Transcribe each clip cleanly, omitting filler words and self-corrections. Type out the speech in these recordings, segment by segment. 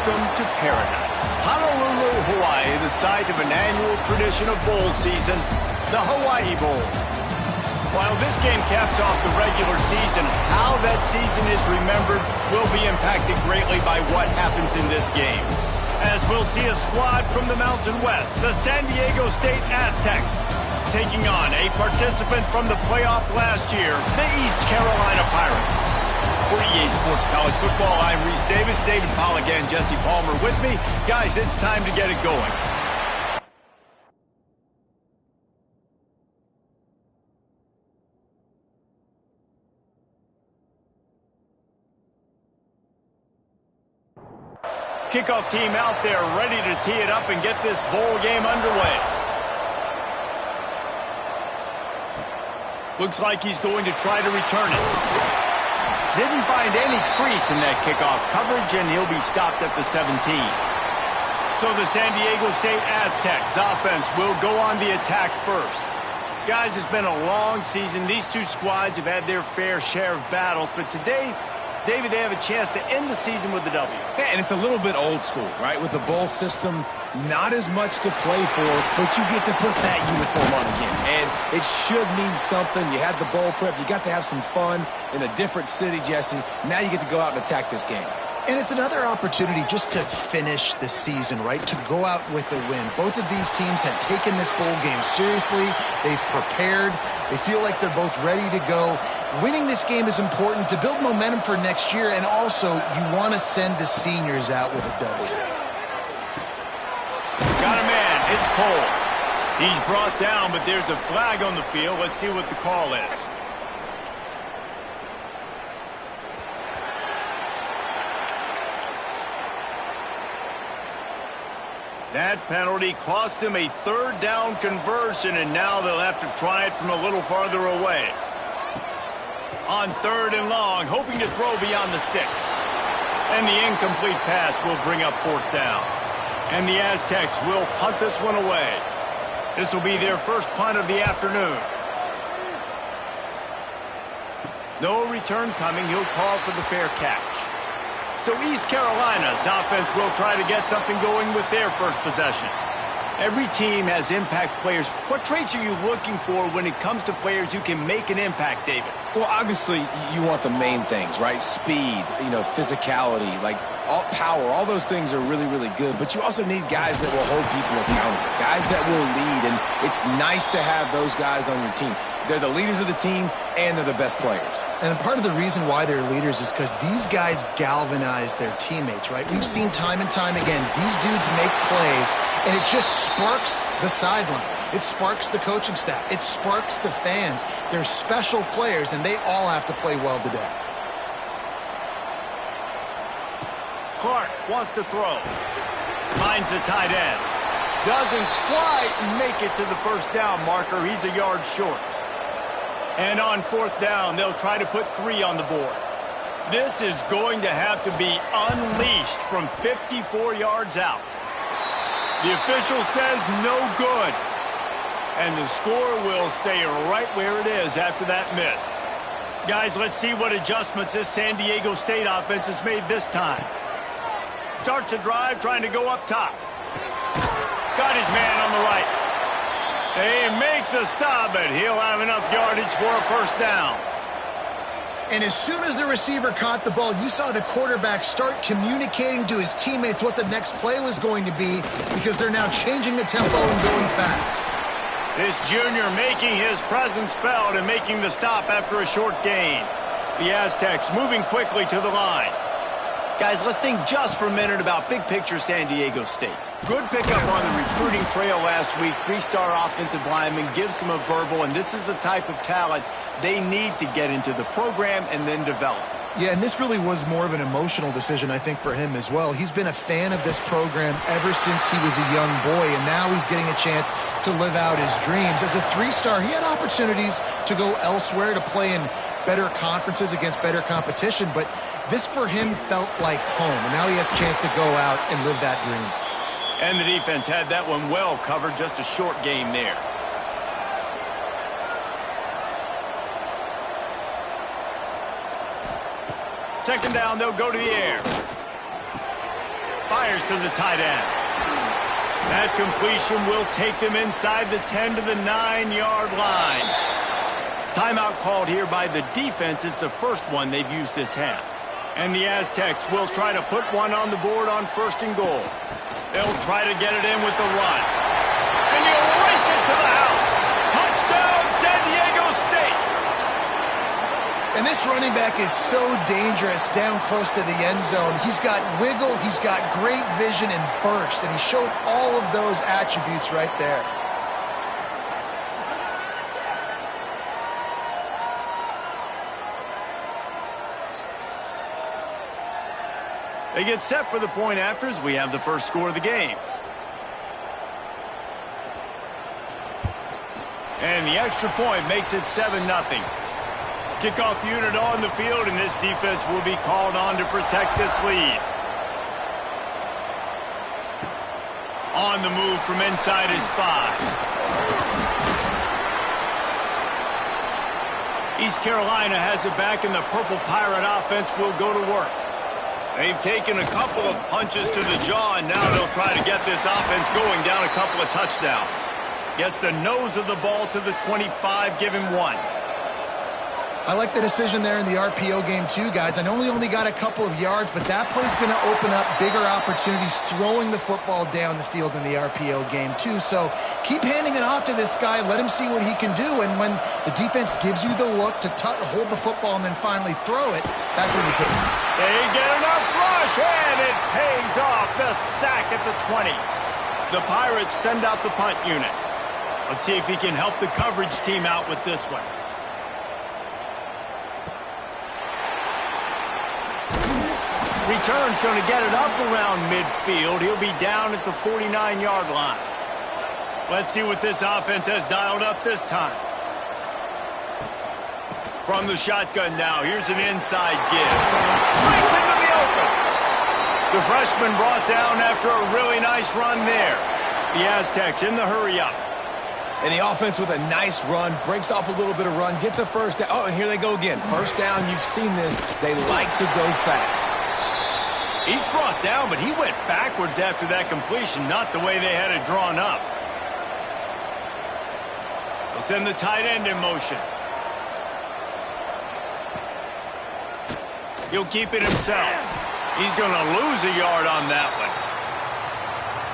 Welcome to paradise. Honolulu, Hawaii, the site of an annual tradition of bowl season, the Hawaii Bowl. While this game caps off the regular season, how that season is remembered will be impacted greatly by what happens in this game. As we'll see a squad from the Mountain West, the San Diego State Aztecs, taking on a participant from the playoff last year, the East Carolina Pirates. For EA Sports College Football, I'm Reese Davis, David Pollack, and Jesse Palmer with me. Guys, it's time to get it going. Kickoff team out there ready to tee it up and get this bowl game underway. Looks like he's going to try to return it. Didn't find any crease in that kickoff coverage, and he'll be stopped at the 17. So the San Diego State Aztecs offense will go on the attack first. Guys, it's been a long season. These two squads have had their fair share of battles, but today, David, they have a chance to end the season with a W. Yeah, and it's a little bit old school, right? With the bowl system, not as much to play for, but you get to put that uniform on again. And it should mean something. You had the bowl prep. You got to have some fun in a different city, Jesse. Now you get to go out and attack this game. And it's another opportunity just to finish the season, right? To go out with a win. Both of these teams have taken this bowl game seriously. They've prepared. They feel like they're both ready to go. Winning this game is important to build momentum for next year, and also you want to send the seniors out with a W. Got a man. It's Cole. He's brought down, but there's a flag on the field. Let's see what the call is. That penalty cost them a third down conversion, and now they'll have to try it from a little farther away. On 3rd and long, hoping to throw beyond the sticks. And the incomplete pass will bring up 4th down. And the Aztecs will punt this one away. This will be their first punt of the afternoon. No return coming. He'll call for the fair catch. So East Carolina's offense will try to get something going with their first possession. Every team has impact players. What traits are you looking for when it comes to players who can make an impact, David? Well, obviously, you want the main things, right? Speed, physicality, like all power. All those things are really, really good. But you also need guys that will hold people accountable, guys that will lead. And it's nice to have those guys on your team. They're the leaders of the team, and they're the best players. And part of the reason why they're leaders is because these guys galvanize their teammates, right? We've seen time and time again, these dudes make plays, and it just sparks the sideline. It sparks the coaching staff. It sparks the fans. They're special players, and they all have to play well today. Clark wants to throw. Finds the tight end. Doesn't quite make it to the first down marker. He's a yard short. And on 4th down, they'll try to put 3 on the board. This is going to have to be unleashed from 54 yards out. The official says no good. And the score will stay right where it is after that miss. Guys, let's see what adjustments this San Diego State offense has made this time. Starts a drive trying to go up top. Got his man on the right. They make the stop, but he'll have enough yardage for a first down. And as soon as the receiver caught the ball, you saw the quarterback start communicating to his teammates what the next play was going to be, because they're now changing the tempo and going fast. This junior making his presence felt and making the stop after a short gain. The Aztecs moving quickly to the line. Guys, let's think just for a minute about big picture San Diego State. Good pickup on the recruiting trail last week. 3-star offensive lineman gives them a verbal, and this is the type of talent they need to get into the program and then develop. Yeah, and this really was more of an emotional decision, I think, for him as well. He's been a fan of this program ever since he was a young boy, and now he's getting a chance to live out his dreams. As a 3-star, he had opportunities to go elsewhere, to play in better conferences against better competition, but this for him felt like home, and now he has a chance to go out and live that dream. And the defense had that one well covered, just a short game there. Second down, they'll go to the air. fires to the tight end. That completion will take them inside the 10 to the 9-yard line. Timeout called here by the defense. It's the first one they've used this half. And the Aztecs will try to put one on the board on 1st and goal. They'll try to get it in with the run. And he'll race it to the house. Touchdown, San Diego State. And this running back is so dangerous down close to the end zone. He's got wiggle, he's got great vision and burst, and he showed all of those attributes right there. They get set for the point after as we have the first score of the game. And the extra point makes it 7-0. Kickoff unit on the field, and this defense will be called on to protect this lead. On the move from inside his 5. East Carolina has it back, and the Purple Pirate offense will go to work. They've taken a couple of punches to the jaw, and now they'll try to get this offense going down a couple of touchdowns. Gets the nose of the ball to the 25, give him 1. I like the decision there in the RPO game too, guys. I know he only got a couple of yards, but that play's going to open up bigger opportunities throwing the football down the field in the RPO game too. So keep handing it off to this guy. Let him see what he can do. And when the defense gives you the look to hold the football and then finally throw it, that's when you take it. They get enough rush, and it pays off. The sack at the 20. The Pirates send out the punt unit. Let's see if he can help the coverage team out with this one. Return's going to get it up around midfield. He'll be down at the 49-yard line. Let's see what this offense has dialed up this time. From the shotgun now, here's an inside give. Breaks into the open. The freshman brought down after a really nice run there. The Aztecs in the hurry-up. And the offense with a nice run, breaks off a little bit of run, gets a first down. Oh, and here they go again. First down, you've seen this. They like to go fast. He's brought down, but he went backwards after that completion, not the way they had it drawn up. They'll send the tight end in motion. He'll keep it himself. He's going to lose a yard on that one.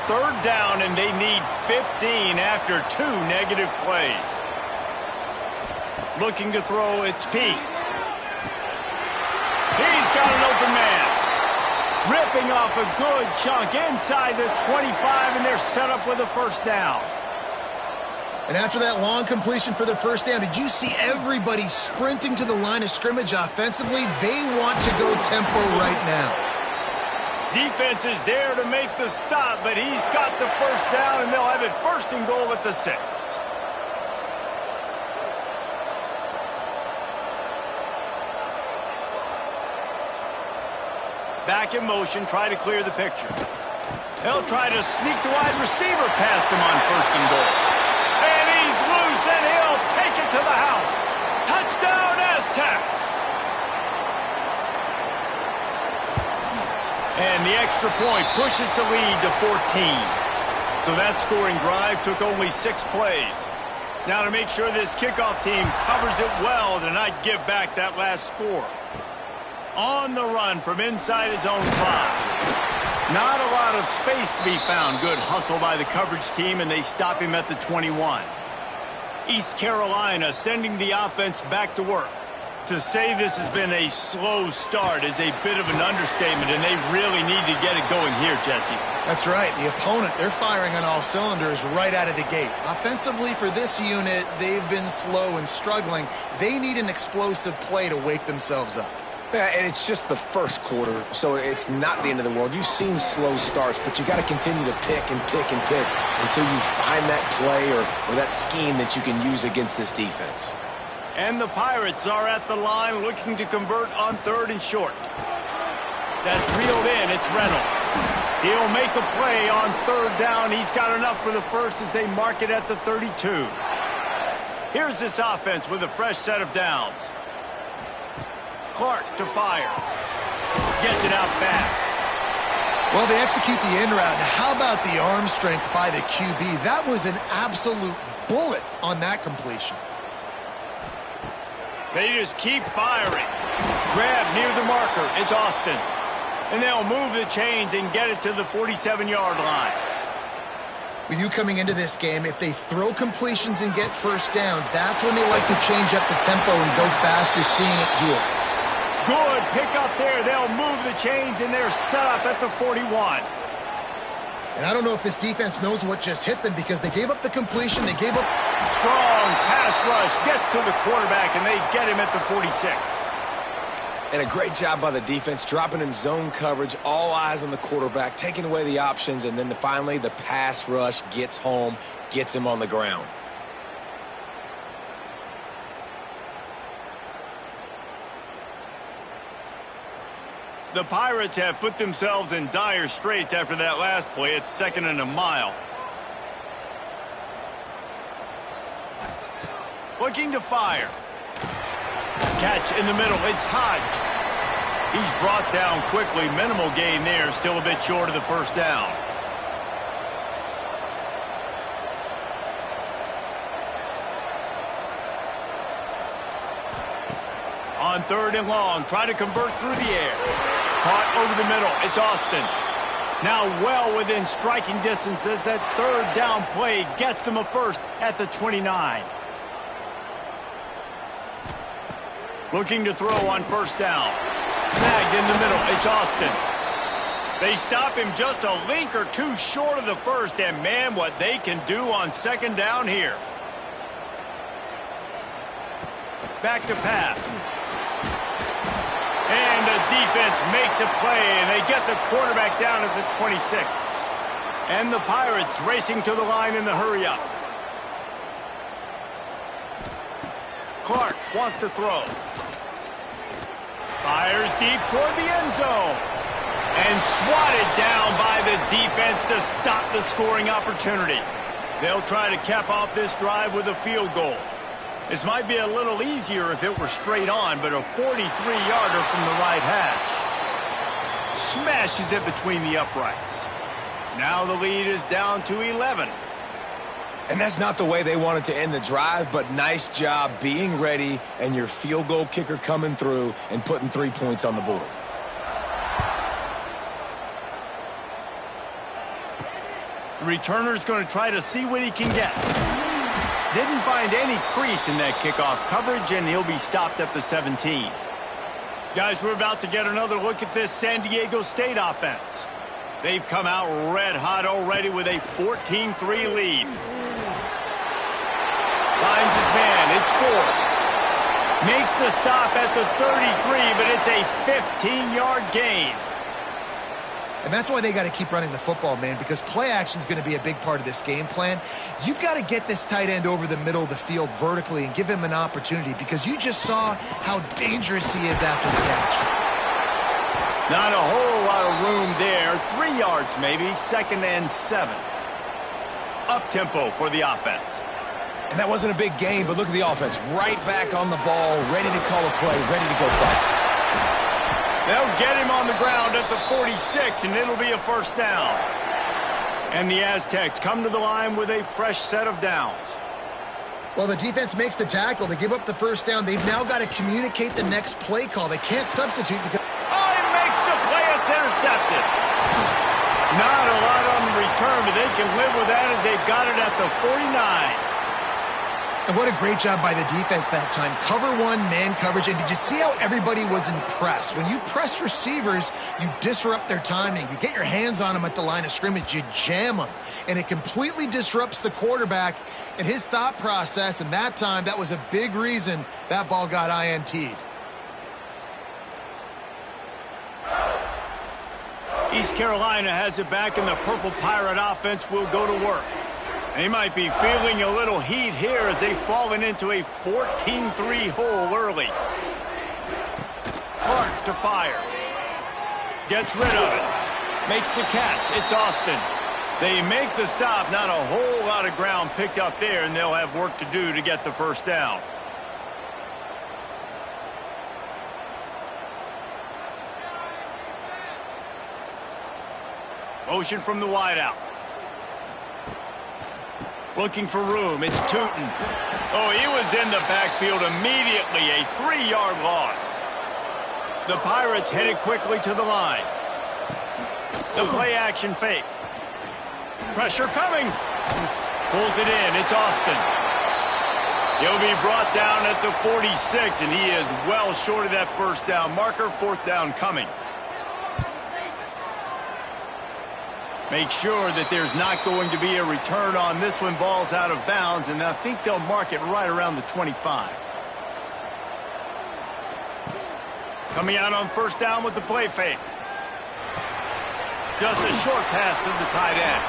3rd down, and they need 15 after 2 negative plays. Looking to throw, it's Peace. He's got an open man. Ripping off a good chunk inside the 25, and they're set up with a first down. And after that long completion for the first down, did you see everybody sprinting to the line of scrimmage offensively? They want to go tempo right now. Defense is there to make the stop, but he's got the first down, and they'll have it 1st and goal at the 6. Back in motion, try to clear the picture. They'll try to sneak the wide receiver past him on 1st and goal. And he's loose, and he'll take it to the house. Touchdown, Aztecs! And the extra point pushes the lead to 14. So that scoring drive took only 6 plays. Now to make sure this kickoff team covers it well to not give back that last score. On the run from inside his own 5. Not a lot of space to be found. Good hustle by the coverage team, and they stop him at the 21. East Carolina sending the offense back to work. To say this has been a slow start is a bit of an understatement, and they really need to get it going here, Jesse. That's right. The opponent, they're firing on all cylinders right out of the gate. Offensively for this unit, they've been slow and struggling. They need an explosive play to wake themselves up. Yeah, and it's just the first quarter, so it's not the end of the world. You've seen slow starts, but you got to continue to pick and pick and pick until you find that play or that scheme that you can use against this defense. And the Pirates are at the line looking to convert on 3rd and short. That's reeled in. It's Reynolds. He'll make a play on 3rd down. He's got enough for the first as they mark it at the 32. Here's this offense with a fresh set of downs. Clark to fire. Gets it out fast. Well, they execute the in route. Now, how about the arm strength by the QB? That was an absolute bullet on that completion. They just keep firing. Grab near the marker. It's Austin. And they'll move the chains and get it to the 47-yard line. When you coming into this game, if they throw completions and get first downs, that's when they like to change up the tempo and go fast. You're seeing it here. Good pick up there. They'll move the chains, and they're set up at the 41. And I don't know if this defense knows what just hit them because they gave up the completion. They gave up. Strong pass rush gets to the quarterback, and they get him at the 46. And a great job by the defense, dropping in zone coverage, all eyes on the quarterback, taking away the options, and then finally the pass rush gets home, gets him on the ground. The Pirates have put themselves in dire straits after that last play. It's 2nd and a mile. Looking to fire. Catch in the middle. It's Hodge. He's brought down quickly. Minimal gain there. Still a bit short of the first down. On 3rd and long. Try to convert through the air. Caught over the middle. It's Austin. Now well within striking distance as that 3rd down play gets them a first at the 29. Looking to throw on 1st down. Snagged in the middle. It's Austin. They stop him just a link or two short of the first, and man, what they can do on 2nd down here. Back to pass. And the defense makes a play, and they get the quarterback down at the 26. And the Pirates racing to the line in the hurry-up. Clark wants to throw. Fires deep toward the end zone. And swatted down by the defense to stop the scoring opportunity. They'll try to cap off this drive with a field goal. This might be a little easier if it were straight on, but a 43-yarder from the right hash. Smashes it between the uprights. Now the lead is down to 11. And that's not the way they wanted to end the drive, but nice job being ready and your field goal kicker coming through and putting 3 points on the board. The returner's going to try to see what he can get. Didn't find any crease in that kickoff coverage, and he'll be stopped at the 17. Guys, we're about to get another look at this San Diego State offense. They've come out red hot already with a 14-3 lead. Finds his man. It's 4. Makes the stop at the 33, but it's a 15-yard gain. And that's why they got to keep running the football, man, because play action is going to be a big part of this game plan. You've got to get this tight end over the middle of the field vertically and give him an opportunity because you just saw how dangerous he is after the catch. Not a whole lot of room there. 3 yards maybe. 2nd and 7. Up-tempo for the offense. And that wasn't a big gain, but look at the offense. Right back on the ball, ready to call a play, ready to go fast. They'll get him on the ground at the 46, and it'll be a first down. And the Aztecs come to the line with a fresh set of downs. Well, the defense makes the tackle. They give up the first down. They've now got to communicate the next play call. They can't substitute because... Oh, he makes the play. It's intercepted. Not a lot on the return, but they can live with that as they've got it at the 49. And what a great job by the defense that time. Cover one, man coverage. And did you see how everybody was impressed? When you press receivers, you disrupt their timing. You get your hands on them at the line of scrimmage. You jam them. And it completely disrupts the quarterback and his thought process. And that time, that was a big reason that ball got INT'd. East Carolina has it back, and the Purple Pirate offense will go to work. They might be feeling a little heat here as they've fallen into a 14-3 hole early. Clark to fire. Gets rid of it. Makes the catch. It's Austin. They make the stop. Not a whole lot of ground picked up there, and they'll have work to do to get the first down. Motion from the wideout. Looking for room. It's Tootin. Oh, he was in the backfield immediately. A 3-yard loss. The Pirates headed quickly to the line. The play-action fake. Pressure coming. Pulls it in. It's Austin. He'll be brought down at the 46, and he is well short of that first down marker. Fourth down coming. Make sure that there's not going to be a return on this one. Ball's out of bounds, and I think they'll mark it right around the 25. Coming out on first down with the play fake. Just a short pass to the tight end.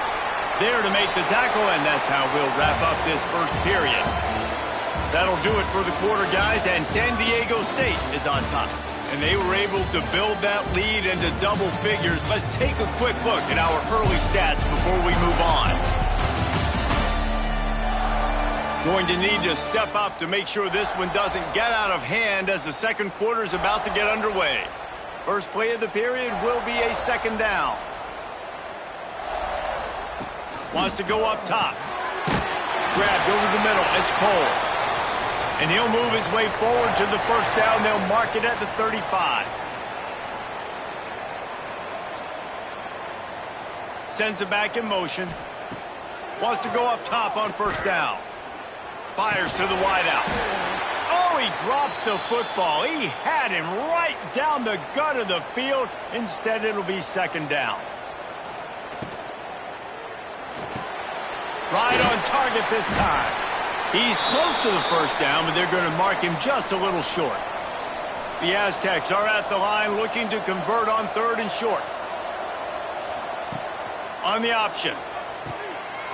There to make the tackle, and that's how we'll wrap up this first period. That'll do it for the quarter, guys, and San Diego State is on top. And they were able to build that lead into double figures. Let's take a quick look at our early stats before we move on. Going to need to step up to make sure this one doesn't get out of hand as the second quarter is about to get underway. First play of the period will be a second down. Wants to go up top. Grabbed over the middle. It's Cole. And he'll move his way forward to the first down. They'll mark it at the 35. Sends it back in motion. Wants to go up top on first down. Fires to the wideout. Oh, he drops the football. He had him right down the gut of the field. Instead, it'll be second down. Right on target this time. He's close to the first down, but they're going to mark him just a little short. The Aztecs are at the line looking to convert on third and short. On the option.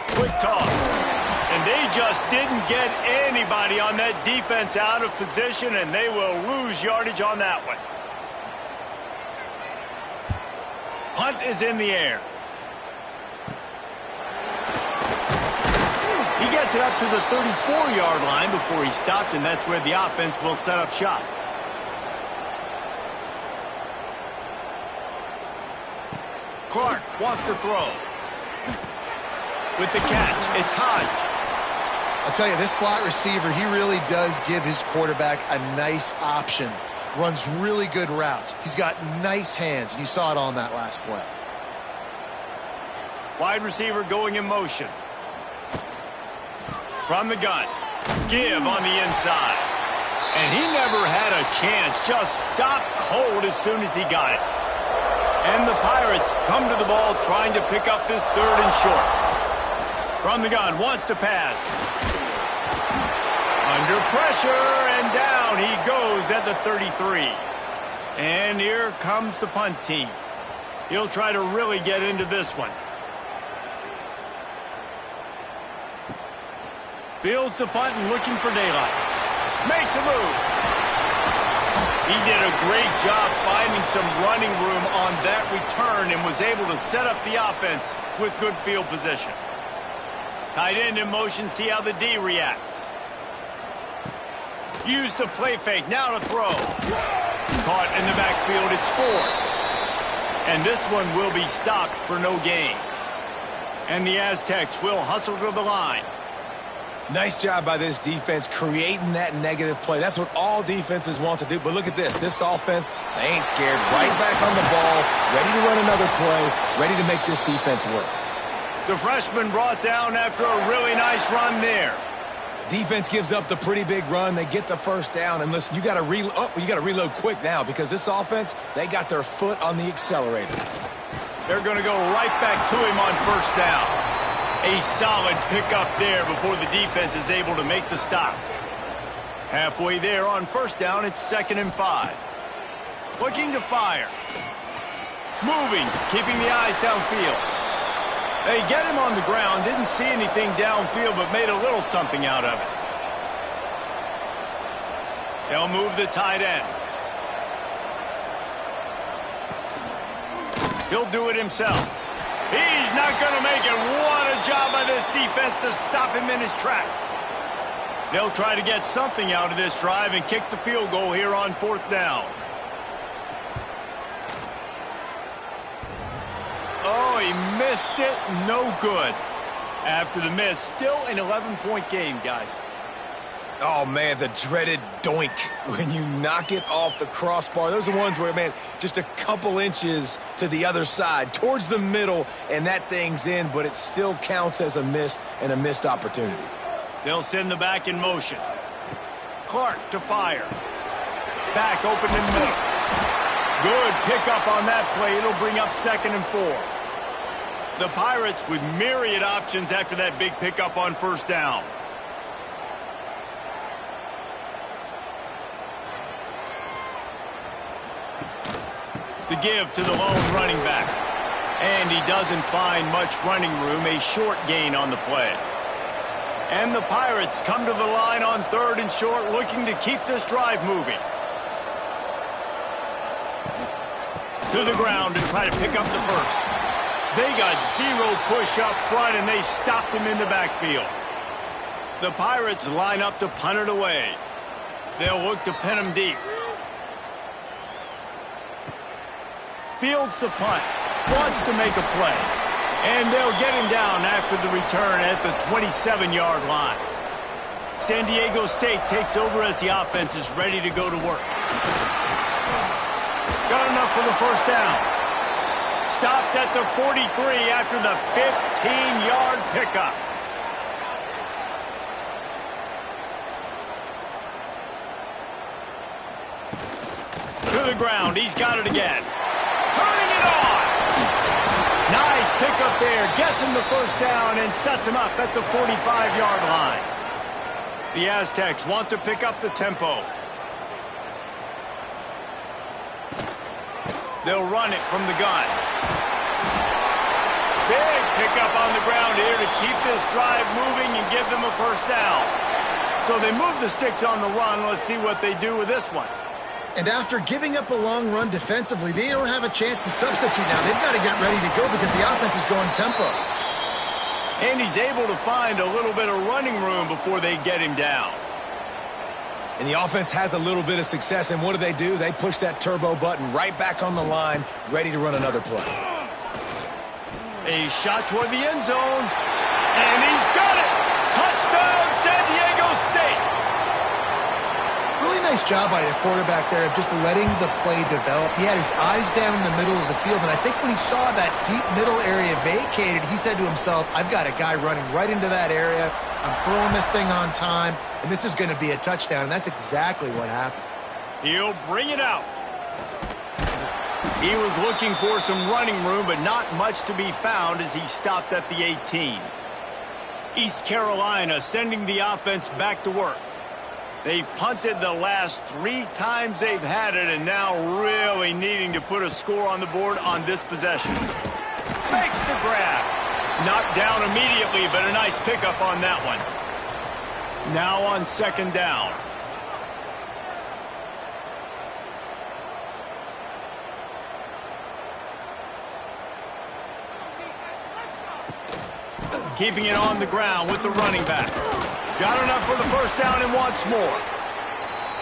Quick toss. And they just didn't get anybody on that defense out of position, and they will lose yardage on that one. Punt is in the air. He gets it up to the 34-yard line before he stopped, and that's where the offense will set up shop. Clark wants to throw. With the catch, it's Hodge. I'll tell you, this slot receiver, he really does give his quarterback a nice option. Runs really good routes. He's got nice hands, and you saw it on that last play. Wide receiver going in motion. From the gun. Give on the inside. And he never had a chance. Just stopped cold as soon as he got it. And the Pirates come to the ball trying to pick up this third and short. From the gun, wants to pass. Under pressure, and down he goes at the 33. And here comes the punt team. He'll try to really get into this one. Fields the punt and looking for daylight. Makes a move. He did a great job finding some running room on that return and was able to set up the offense with good field position. Tight end in motion, see how the D reacts. Use the play fake, now to throw. Caught in the backfield, it's Ford. And this one will be stopped for no gain. And the Aztecs will hustle to the line. Nice job by this defense creating that negative play. That's what all defenses want to do. But look at this. This offense, they ain't scared. Right back on the ball, ready to run another play, ready to make this defense work. The freshman brought down after a really nice run there. Defense gives up the pretty big run. They get the first down. And listen, you got to reload quick now because this offense, they got their foot on the accelerator. They're going to go right back to him on first down. A solid pickup there before the defense is able to make the stop. Halfway there on first down, it's 2nd and 5. Looking to fire. Moving, keeping the eyes downfield. They get him on the ground, didn't see anything downfield, but made a little something out of it. They'll move the tight end. He'll do it himself. He's not going to make it. What a job by this defense to stop him in his tracks. They'll try to get something out of this drive and kick the field goal here on 4th down. Oh, he missed it. No good. After the miss, still an 11-point game, guys. Oh, man, the dreaded doink when you knock it off the crossbar. Those are ones where, man, just a couple inches to the other side, towards the middle, and that thing's in, but it still counts as a missed opportunity. They'll send the back in motion. Clark to fire. Back open in the middle. Good pickup on that play. It'll bring up 2nd and 4. The Pirates with myriad options after that big pickup on 1st down. The give to the lone running back. And he doesn't find much running room, a short gain on the play. And the Pirates come to the line on 3rd and short, looking to keep this drive moving. To the ground to try to pick up the first. They got 0 push up front, and they stopped him in the backfield. The Pirates line up to punt it away. They'll look to pin him deep. Fields the punt. Wants to make a play. And they'll get him down after the return at the 27-yard line. San Diego State takes over as the offense is ready to go to work. Got enough for the 1st down. Stopped at the 43 after the 15-yard pickup. To the ground. He's got it again. Turning it on. Nice pickup there. Gets him the 1st down and sets him up at the 45-yard line. The Aztecs want to pick up the tempo. They'll run it from the gun. Big pickup on the ground here to keep this drive moving and give them a 1st down. So they move the sticks on the run. Let's see what they do with this one. And after giving up a long run defensively, they don't have a chance to substitute now. They've got to get ready to go because the offense is going tempo. And he's able to find a little bit of running room before they get him down. And the offense has a little bit of success, and what do? They push that turbo button right back on the line, ready to run another play. A shot toward the end zone, and he's got it! Touchdown, San Diego State! Really nice job by the quarterback there of just letting the play develop. He had his eyes down in the middle of the field, and I think when he saw that deep middle area vacated, he said to himself, I've got a guy running right into that area. I'm throwing this thing on time, and this is going to be a touchdown, and that's exactly what happened. He'll bring it out. He was looking for some running room, but not much to be found as he stopped at the 18. East Carolina sending the offense back to work. They've punted the last 3 times they've had it, and now really needing to put a score on the board on this possession. Makes the grab. Knocked down immediately, but a nice pickup on that one. Now on 2nd down. Keeping it on the ground with the running back. Got enough for the 1st down and wants more.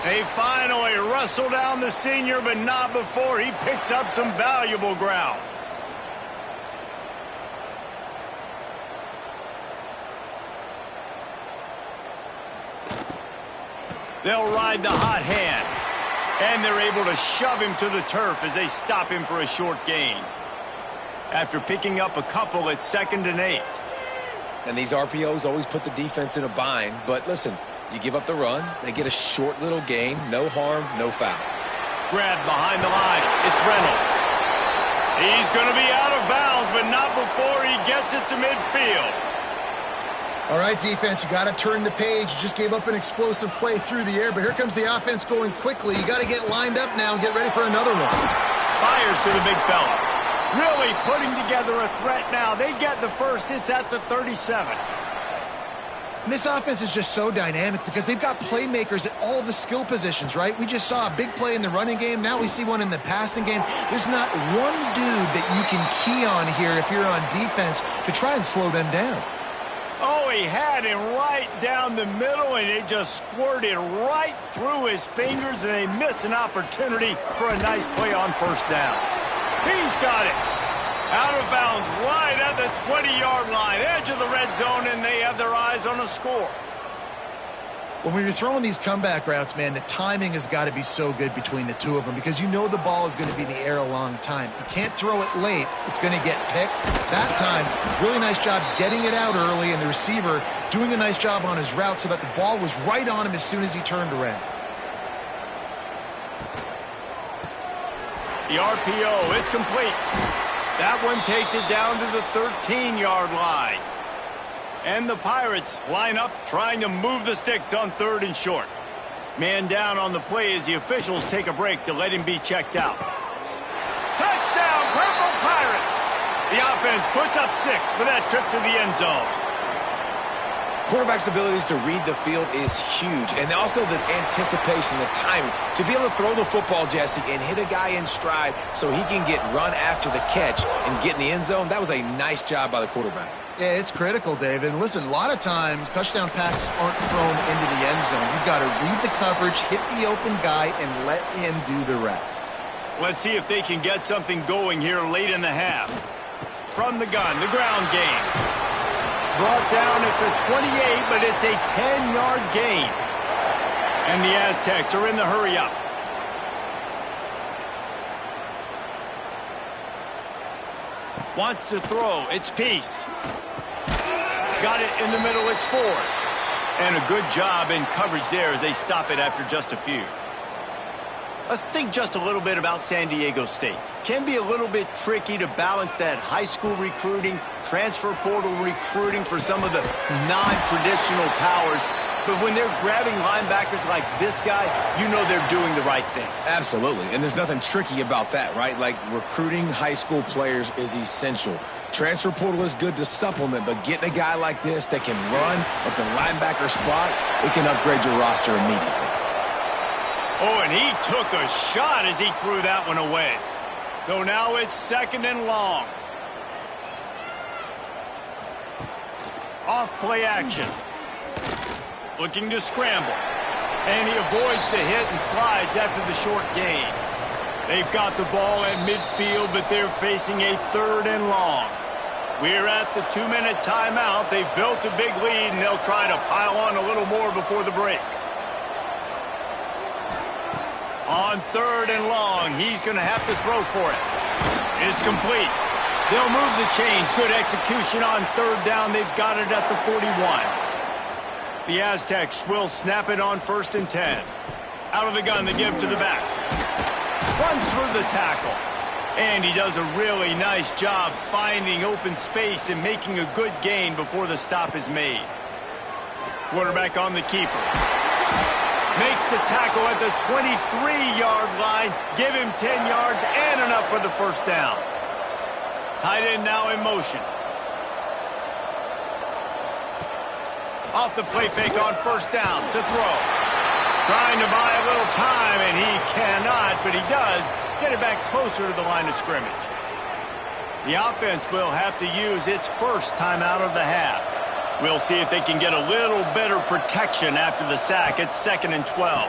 They finally wrestle down the senior, but not before he picks up some valuable ground. They'll ride the hot hand. And they're able to shove him to the turf as they stop him for a short gain. After picking up a couple at 2nd and 8. And these RPOs always put the defense in a bind. But listen, you give up the run, they get a short little gain, no harm, no foul. Grab behind the line. It's Reynolds. He's going to be out of bounds, but not before he gets it to midfield. All right, defense, you got to turn the page. You just gave up an explosive play through the air, but here comes the offense going quickly. You got to get lined up now and get ready for another one. Fires to the big fella. Really putting together a threat now. They get the first. It's at the 37. And this offense is just so dynamic because they've got playmakers at all the skill positions, right? We just saw a big play in the running game. Now we see one in the passing game. There's not one dude that you can key on here if you're on defense to try and slow them down. Oh, he had him right down the middle, and it just squirted right through his fingers, and they miss an opportunity for a nice play on 1st down. He's got it. Out of bounds right at the 20-yard line, edge of the red zone, and they have their eyes on a score. When you're throwing these comeback routes, man, the timing has got to be so good between the two of them because you know the ball is going to be in the air a long time. You can't throw it late. It's going to get picked. That time, really nice job getting it out early, and the receiver doing a nice job on his route so that the ball was right on him as soon as he turned around. The RPO, it's complete. That one takes it down to the 13-yard line. And the Pirates line up, trying to move the sticks on 3rd and short. Man down on the play as the officials take a break to let him be checked out. Touchdown, Purple Pirates! The offense puts up 6 for that trip to the end zone. Quarterback's abilities to read the field is huge, and also the anticipation, the timing. To be able to throw the football, Jesse, and hit a guy in stride so he can get run after the catch and get in the end zone, that was a nice job by the quarterback. Yeah, it's critical, David. And listen, a lot of times touchdown passes aren't thrown into the end zone. You've got to read the coverage, hit the open guy, and let him do the rest. Let's see if they can get something going here late in the half. From the gun, the ground game. Brought down at the 28, but it's a 10-yard gain. And the Aztecs are in the hurry-up. Wants to throw. It's Peace. Got it in the middle. It's Ford. And a good job in coverage there as they stop it after just a few. Let's think just a little bit about San Diego State. Can be a little bit tricky to balance that high school recruiting, transfer portal recruiting for some of the non-traditional powers. But when they're grabbing linebackers like this guy, you know they're doing the right thing. Absolutely, and there's nothing tricky about that, right? Like, recruiting high school players is essential. Transfer portal is good to supplement, but getting a guy like this that can run at the linebacker spot, it can upgrade your roster immediately. Oh, and he took a shot as he threw that one away. So now it's 2nd and long. Off play action. Looking to scramble. And he avoids the hit and slides after the short gain. They've got the ball at midfield, but they're facing a 3rd and long. We're at the 2-minute timeout. They've built a big lead, and they'll try to pile on a little more before the break. On 3rd and long, he's going to have to throw for it. It's complete. They'll move the chains. Good execution on 3rd down. They've got it at the 41. The Aztecs will snap it on 1st and 10. Out of the gun, they give to the back. Runs through the tackle. And he does a really nice job finding open space and making a good gain before the stop is made. Quarterback on the keeper. Makes the tackle at the 23-yard line. Give him 10 yards and enough for the 1st down. Tight end now in motion. Off the play fake on 1st down to throw. Trying to buy a little time, and he cannot, but he does get it back closer to the line of scrimmage. The offense will have to use its 1st timeout of the half. We'll see if they can get a little better protection after the sack. It's 2nd and 12.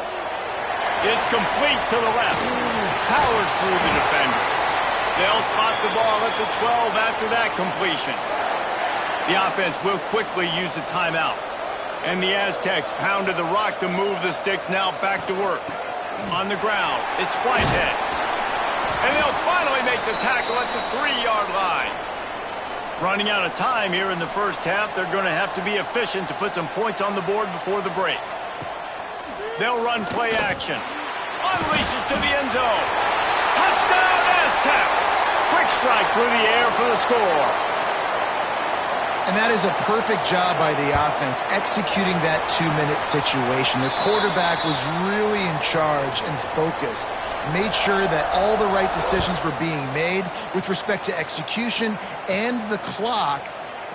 It's complete to the left. Powers through the defender. They'll spot the ball at the 12 after that completion. The offense will quickly use a timeout. And the Aztecs pounded the rock to move the sticks, now back to work. On the ground, it's Whitehead. And they'll finally make the tackle at the 3-yard line. Running out of time here in the 1st half, they're going to have to be efficient to put some points on the board before the break. They'll run play action. Unleashes to the end zone. Touchdown, Aztecs! Quick strike through the air for the score. And that is a perfect job by the offense, executing that 2-minute situation. The quarterback was really in charge and focused. Made sure that all the right decisions were being made with respect to execution and the clock.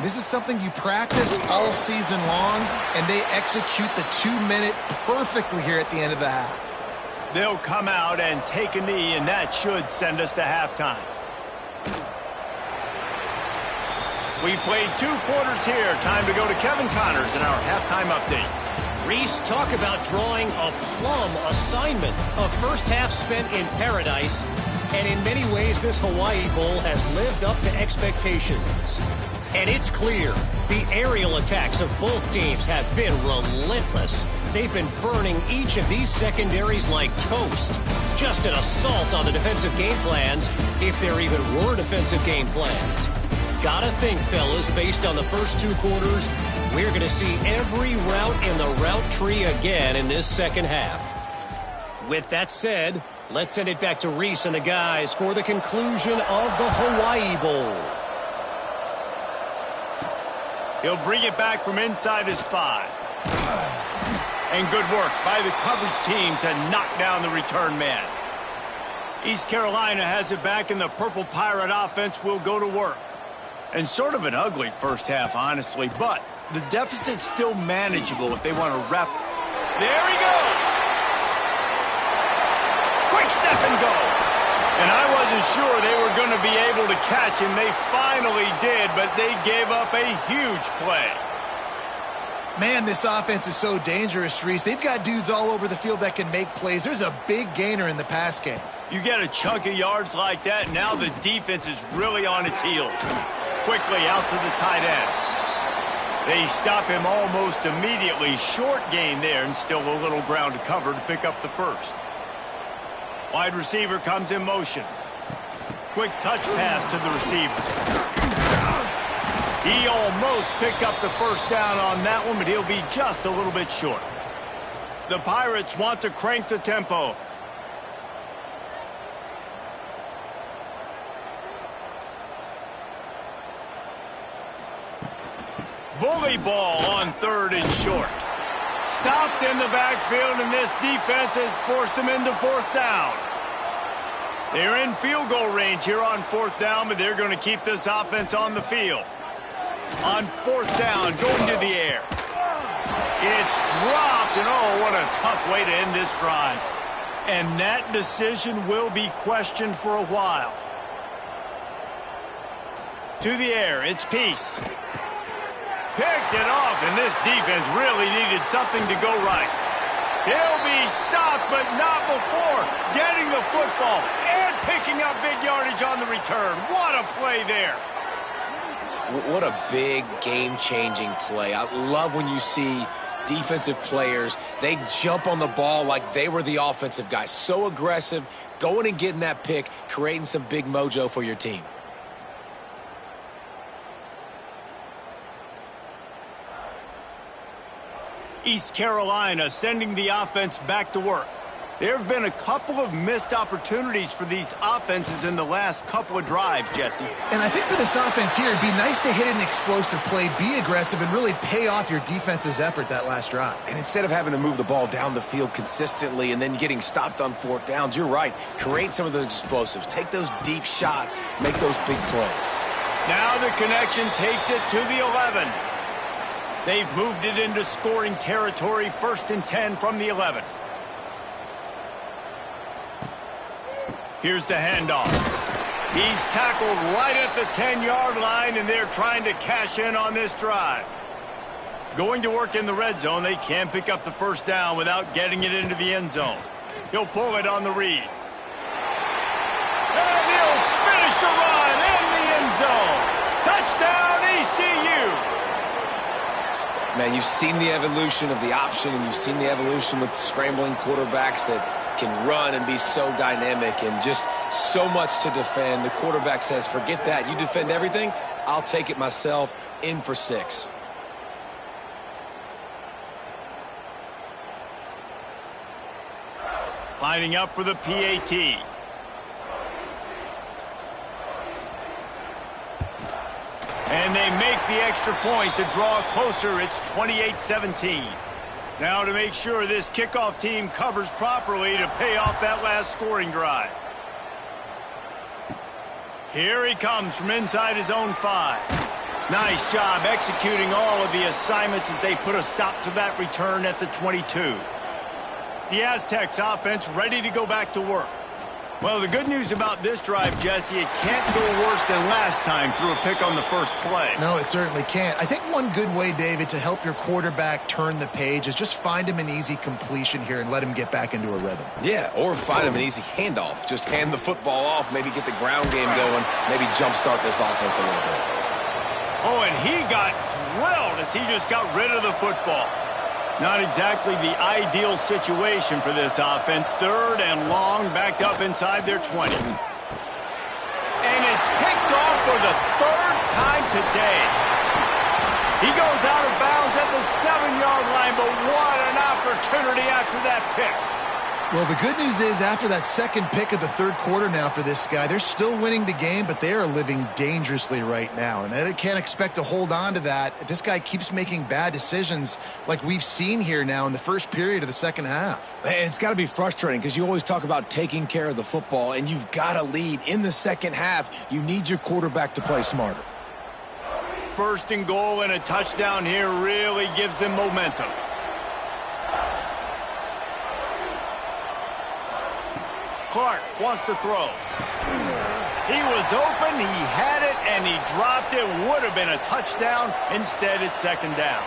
This is something you practice all season long, and they execute the 2-minute perfectly here at the end of the half. They'll come out and take a knee, and that should send us to halftime. We've played 2 quarters here. Time to go to Kevin Connors in our halftime update. Reese, talk about drawing a plum assignment. A 1st half spent in paradise. And in many ways, this Hawaii Bowl has lived up to expectations. And it's clear, the aerial attacks of both teams have been relentless. They've been burning each of these secondaries like toast. Just an assault on the defensive game plans, if there even were defensive game plans. Gotta think, fellas, based on the first 2 quarters, we're going to see every route in the route tree again in this second half. With that said, let's send it back to Reese and the guys for the conclusion of the Hawaii Bowl. He'll bring it back from inside his 5. And good work by the coverage team to knock down the return man. East Carolina has it back, and the Purple Pirate offense will go to work. And sort of an ugly first half, honestly, but the deficit's still manageable if they want to wrap. There he goes! Quick step and go! And I wasn't sure they were going to be able to catch him. They finally did, but they gave up a huge play. Man, this offense is so dangerous, Reese. They've got dudes all over the field that can make plays. There's a big gainer in the pass game. You get a chunk of yards like that, now the defense is really on its heels. Quickly out to the tight end. They stop him almost immediately. Short gain there, and still a little ground to cover to pick up the first. Wide receiver comes in motion. Quick touch pass to the receiver. He almost picked up the first down on that one, but he'll be just a little bit short. The Pirates want to crank the tempo. Bully ball on 3rd and short. Stopped in the backfield, and this defense has forced him into 4th down. They're in field goal range here on 4th down, but they're going to keep this offense on the field. On 4th down, going to the air. It's dropped, and oh, what a tough way to end this drive. And that decision will be questioned for a while. To the air, it's Peace. Picked it off, and this defense really needed something to go right. He'll be stopped, but not before getting the football and picking up big yardage on the return. What a play there. What a big game-changing play. I love when you see defensive players, they jump on the ball like they were the offensive guys. So aggressive, going and getting that pick, creating some big mojo for your team. East Carolina sending the offense back to work. There have been a couple of missed opportunities for these offenses in the last couple of drives, Jesse. And I think for this offense here, it'd be nice to hit an explosive play, be aggressive, and really pay off your defense's effort that last drive. And instead of having to move the ball down the field consistently and then getting stopped on 4th downs, you're right. Create some of those explosives. Take those deep shots. Make those big plays. Now the connection takes it to the 11. They've moved it into scoring territory, 1st and 10 from the 11. Here's the handoff. He's tackled right at the 10-yard line, and they're trying to cash in on this drive. Going to work in the red zone, they can't pick up the first down without getting it into the end zone. He'll pull it on the read. And he'll finish the run in the end zone. Touchdown, ECU. Man, you've seen the evolution of the option, and you've seen the evolution with scrambling quarterbacks that can run and be so dynamic and just so much to defend. The quarterback says, forget that. You defend everything, I'll take it myself. In for 6. Lining up for the PAT. And they make the extra point to draw closer. It's 28-17. Now to make sure this kickoff team covers properly to pay off that last scoring drive. Here he comes from inside his own 5. Nice job executing all of the assignments as they put a stop to that return at the 22. The Aztecs offense ready to go back to work. Well, the good news about this drive, Jesse, it can't go worse than last time through a pick on the first play. No, it certainly can't. I think one good way, David, to help your quarterback turn the page is just find him an easy completion here and let him get back into a rhythm. Yeah, or find him an easy handoff. Just hand the football off, maybe get the ground game going, maybe jumpstart this offense a little bit. Oh, and he got drilled as he just got rid of the football. Not exactly the ideal situation for this offense. 3rd and long, backed up inside their 20. And it's picked off for the 3rd time today. He goes out of bounds at the 7-yard line, but what an opportunity after that pick. Well, the good news is after that second pick of the 3rd quarter now for this guy, they're still winning the game, but they are living dangerously right now. And they can't expect to hold on to that if this guy keeps making bad decisions like we've seen here now in the first period of the second half. And it's got to be frustrating because you always talk about taking care of the football, and you've got to lead in the second half. You need your quarterback to play smarter. 1st and goal and a touchdown here really gives them momentum. Clark wants to throw. He was open, he had it, and he dropped it. Would have been a touchdown. Instead, it's 2nd down.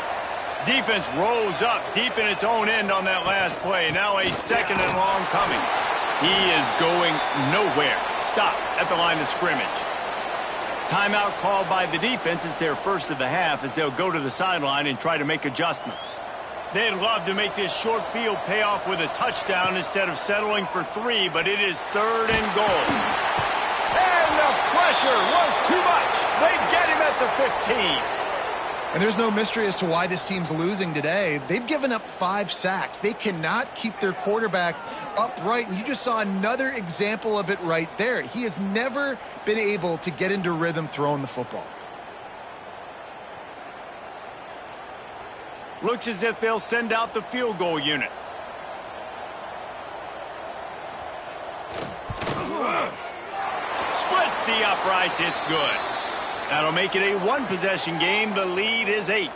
Defense rose up deep in its own end on that last play. Now a 2nd and long coming. He is going nowhere. Stop at the line of scrimmage. Timeout called by the defense. It's their first of the half as they'll go to the sideline and try to make adjustments. They'd love to make this short field pay off with a touchdown instead of settling for 3, but it is 3rd and goal. And the pressure was too much. They get him at the 15. And there's no mystery as to why this team's losing today. They've given up 5 sacks. They cannot keep their quarterback upright, and you just saw another example of it right there. He has never been able to get into rhythm throwing the football. Looks as if they'll send out the field goal unit. Splits the uprights. It's good. That'll make it a 1-possession game. The lead is 8.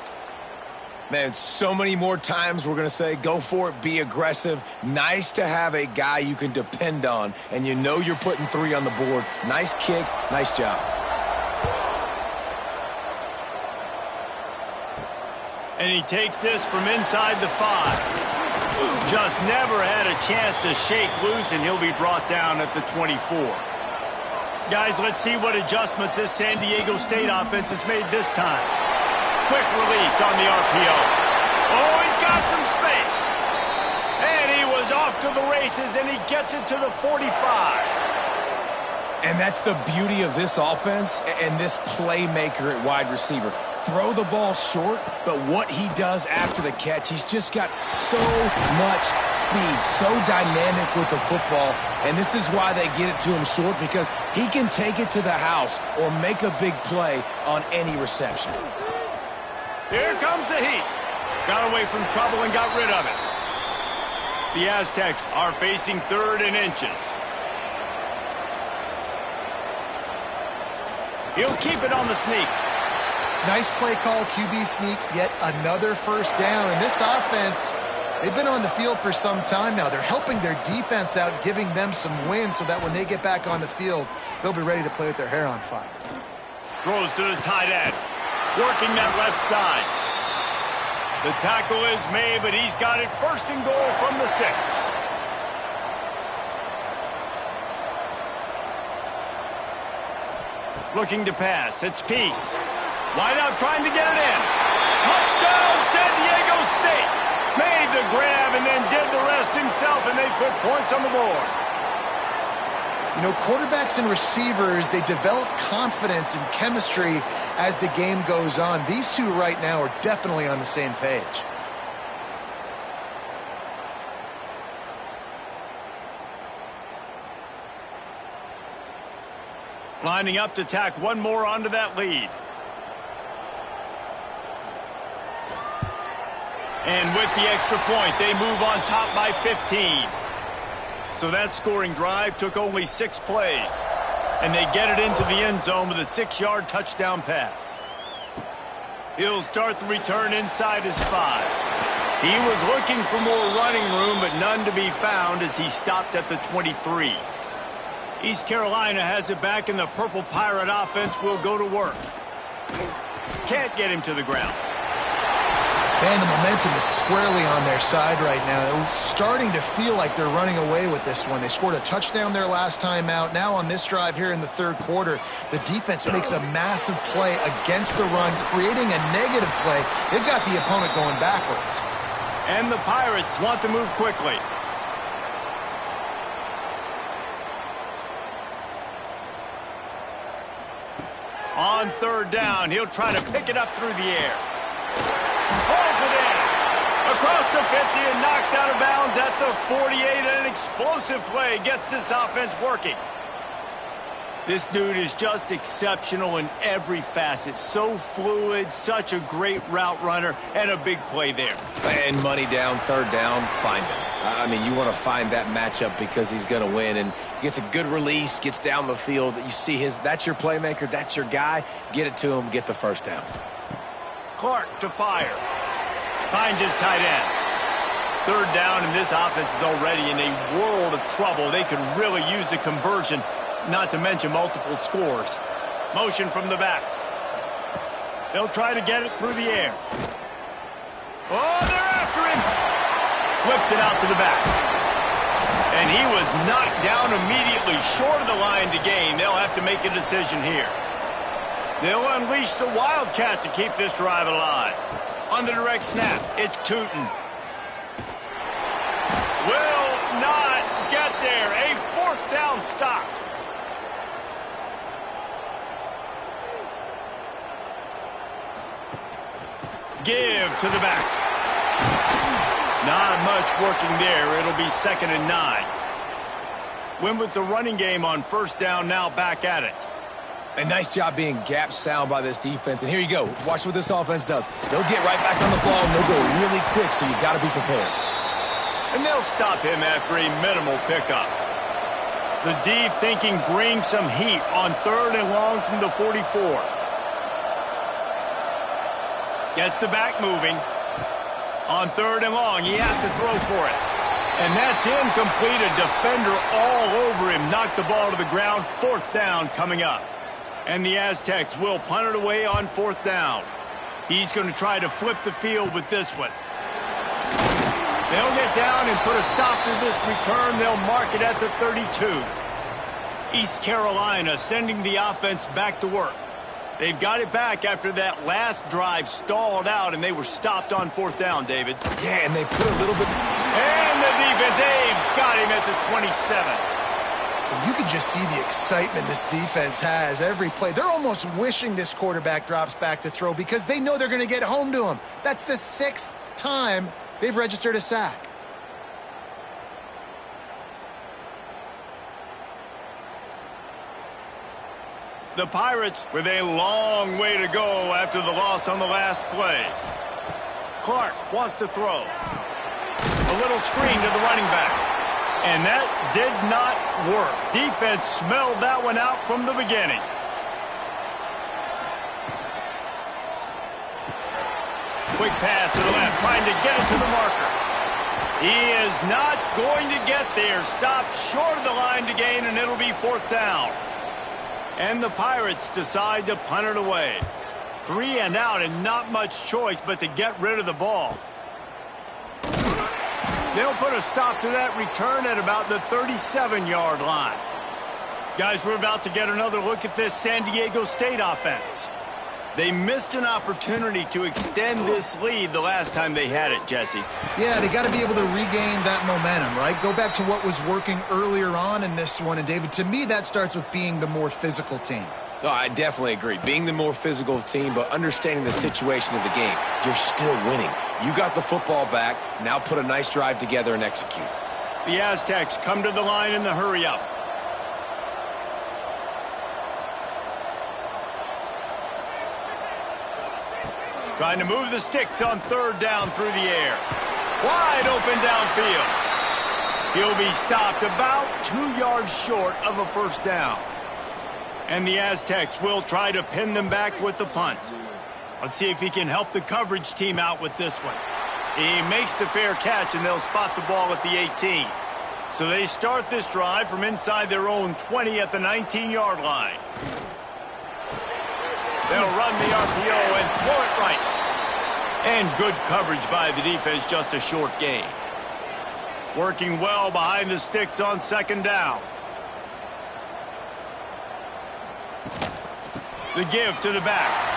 Man, so many more times we're going to say, go for it, be aggressive. Nice to have a guy you can depend on, and you know you're putting 3 on the board. Nice kick, nice job. And he takes this from inside the 5. Just never had a chance to shake loose, and he'll be brought down at the 24. Guys, let's see what adjustments this San Diego State offense has made this time. Quick release on the RPO. Oh, he's got some space. And he was off to the races, and he gets it to the 45. And that's the beauty of this offense and this playmaker at wide receiver. Throw the ball short, but what he does after the catch, he's just got so much speed, so dynamic with the football, and this is why they get it to him short, because he can take it to the house or make a big play on any reception. Here comes the heat. Got away from trouble and got rid of it. The Aztecs are facing 3rd and inches. He'll keep it on the sneak. Nice play call, QB sneak, yet another 1st down. And this offense, they've been on the field for some time now. They're helping their defense out, giving them some wins so that when they get back on the field, they'll be ready to play with their hair on fire. Throws to the tight end, working that left side. The tackle is made, but he's got it 1st and goal from the 6. Looking to pass. It's Peace. Wide out trying to get it in. Touchdown, San Diego State. Made the grab and then did the rest himself, and they put points on the board. You know, quarterbacks and receivers, they develop confidence and chemistry as the game goes on. These two right now are definitely on the same page. Lining up to tack one more onto that lead. And with the extra point, they move on top by 15. So that scoring drive took only 6 plays. And they get it into the end zone with a 6-yard touchdown pass. He'll start the return inside his 5. He was looking for more running room, but none to be found as he stopped at the 23. East Carolina has it back, and the Purple Pirate offense will go to work. Can't get him to the ground. Man, the momentum is squarely on their side right now. It's starting to feel like they're running away with this one. They scored a touchdown their last time out. Now on this drive here in the third quarter, the defense makes a massive play against the run, creating a negative play. They've got the opponent going backwards. And the Pirates want to move quickly. On third down, he'll try to pick it up through the air. Pulls it in. Across the 50 and knocked out of bounds at the 48. An explosive play gets this offense working. This dude is just exceptional in every facet. So fluid, such a great route runner, and a big play there. And money down, third down, find him. I mean, you want to find that matchup because he's going to win. And gets a good release, gets down the field. You see that's your playmaker, that's your guy. Get it to him, get the first down. Clark to fire. Finds his tight end. Third down, and this offense is already in a world of trouble. They could really use a conversion, not to mention multiple scores. Motion from the back. They'll try to get it through the air. Oh, they're after him. Flips it out to the back. And he was knocked down immediately short of the line to gain. They'll have to make a decision here. They'll unleash the Wildcat to keep this drive alive. On the direct snap, it's Tootin. Will not get there. A fourth down stop. Give to the back. Not much working there. It'll be 2nd and 9. Win with the running game on first down, now back at it. A nice job being gap sound by this defense. And here you go. Watch what this offense does. They'll get right back on the ball, and they'll go really quick, so you got to be prepared. And they'll stop him after a minimal pickup. The D thinking bring some heat on third and long from the 44. Gets the back moving. On third and long, he has to throw for it. And that's incomplete. A defender all over him. Knocked the ball to the ground. Fourth down coming up. And the Aztecs will punt it away on fourth down. He's going to try to flip the field with this one. They'll get down and put a stop to this return. They'll mark it at the 32. East Carolina sending the offense back to work. They've got it back after that last drive stalled out, and they were stopped on fourth down, David. Yeah, and they put a little bit... And the defense, they've got him at the 27. You can just see the excitement this defense has every play. They're almost wishing this quarterback drops back to throw because they know they're going to get home to him. That's the 6th time they've registered a sack. The Pirates with a long way to go after the loss on the last play. Clark wants to throw. A little screen to the running back. And that did not work. Defense smelled that one out from the beginning. Quick pass to the left, trying to get it to the marker. He is not going to get there. Stopped short of the line to gain, and it'll be fourth down. And the Pirates decide to punt it away. 3 and out, and not much choice but to get rid of the ball. They'll put a stop to that return at about the 37-yard line. Guys, we're about to get another look at this San Diego State offense. They missed an opportunity to extend this lead the last time they had it, Jesse. Yeah, they got to be able to regain that momentum, right? Go back to what was working earlier on in this one. And, David, to me, that starts with being the more physical team. No, I definitely agree. Being the more physical team, but understanding the situation of the game. You're still winning. You got the football back. Now put a nice drive together and execute. The Aztecs come to the line in the hurry-up. Trying to move the sticks on third down through the air. Wide open downfield. He'll be stopped about 2 yards short of a first down. And the Aztecs will try to pin them back with the punt. Let's see if he can help the coverage team out with this one. He makes the fair catch, and they'll spot the ball at the 18. So they start this drive from inside their own 20 at the 19-yard line. They'll run the RPO and throw it right. And good coverage by the defense, just a short gain. Working well behind the sticks on second down. The give to the back.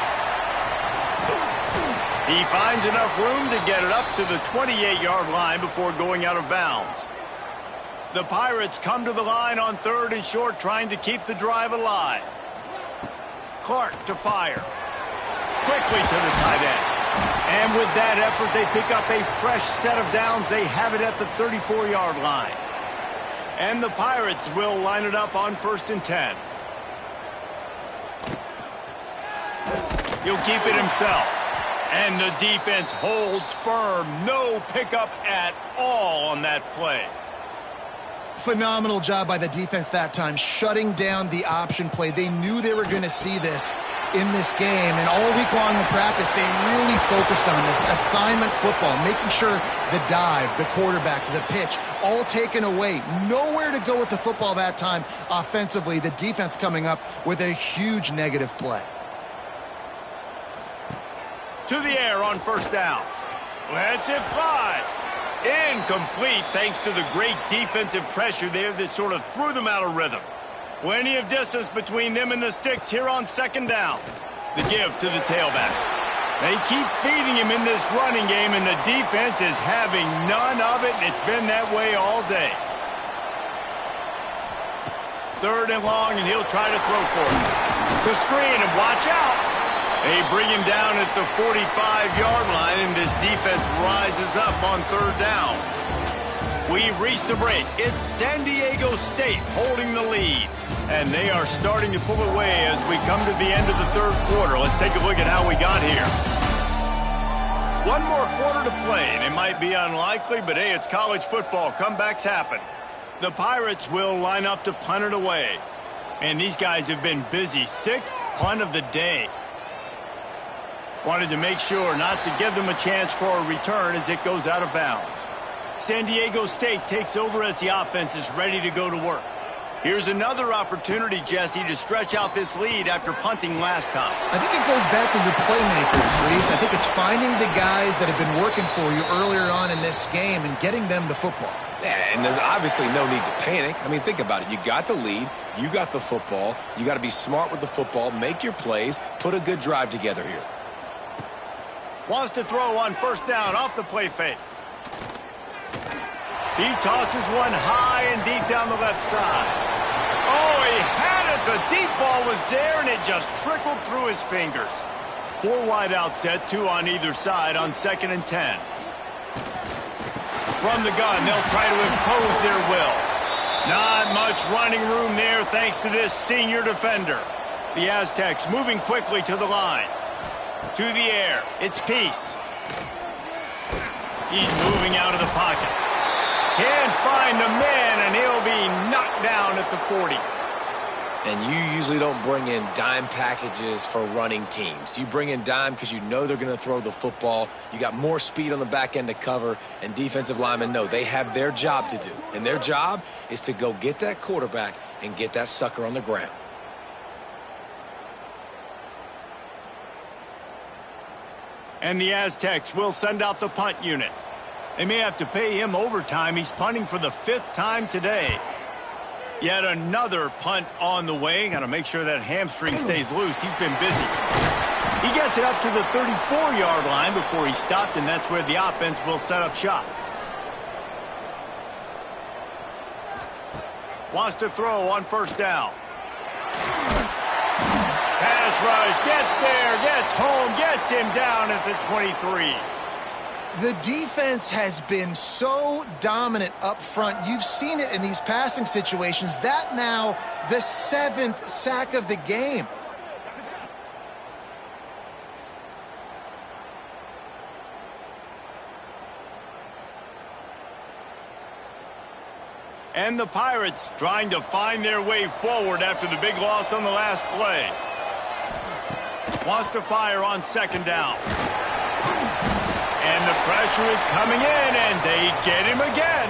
He finds enough room to get it up to the 28-yard line before going out of bounds. The Pirates come to the line on 3rd and short, trying to keep the drive alive. Clark to fire. Quickly to the tight end. And with that effort, they pick up a fresh set of downs. They have it at the 34-yard line. And the Pirates will line it up on 1st and 10. He'll keep it himself. And the defense holds firm. No pickup at all on that play. Phenomenal job by the defense that time, shutting down the option play. They knew they were going to see this in this game, and all week long in practice, they really focused on this assignment football, making sure the dive, the quarterback, the pitch, all taken away. Nowhere to go with the football that time offensively. The defense coming up with a huge negative play. To the air on 1st down. Lets it fly. Incomplete thanks to the great defensive pressure there that sort of threw them out of rhythm. Plenty of distance between them and the sticks here on 2nd down. The give to the tailback. They keep feeding him in this running game, and the defense is having none of it, and it's been that way all day. 3rd and long, and he'll try to throw for it. The screen, and watch out. They bring him down at the 45-yard line, and this defense rises up on 3rd down. We've reached a break. It's San Diego State holding the lead, and they are starting to pull away as we come to the end of the 3rd quarter. Let's take a look at how we got here. One more quarter to play, and it might be unlikely, but hey, it's college football. Comebacks happen. The Pirates will line up to punt it away, and these guys have been busy. 6th punt of the day. Wanted to make sure not to give them a chance for a return as it goes out of bounds. San Diego State takes over as the offense is ready to go to work. Here's another opportunity, Jesse, to stretch out this lead after punting last time. I think it goes back to your playmakers, Reese. I think it's finding the guys that have been working for you earlier on in this game and getting them the football. Yeah, and there's obviously no need to panic. I mean, think about it. You got the lead. You got the football. You got to be smart with the football. Make your plays. Put a good drive together here. Wants to throw on 1st down off the play fake. He tosses one high and deep down the left side. Oh, he had it. The deep ball was there, and it just trickled through his fingers. 4 wide out set, 2 on either side on 2nd and 10. From the gun, they'll try to impose their will. Not much running room there thanks to this senior defender. The Aztecs moving quickly to the line. To the air. It's Peace. He's moving out of the pocket. Can't find the man, and he'll be knocked down at the 40. And you usually don't bring in dime packages for running teams. You bring in dime because you know they're going to throw the football. You got more speed on the back end to cover, and defensive linemen know they have their job to do. And their job is to go get that quarterback and get that sucker on the ground. And the Aztecs will send out the punt unit. They may have to pay him overtime. He's punting for the 5th time today. Yet another punt on the way. Got to make sure that hamstring stays loose. He's been busy. He gets it up to the 34-yard line before he stopped, and that's where the offense will set up shop. Wants to throw on 1st down. Pass rush, gets there, gets home, gets him down at the 23. The defense has been so dominant up front. You've seen it in these passing situations. That now the 7th sack of the game. And the Pirates trying to find their way forward after the big loss on the last play. Wants to fire on 2nd down. And the pressure is coming in, and they get him again.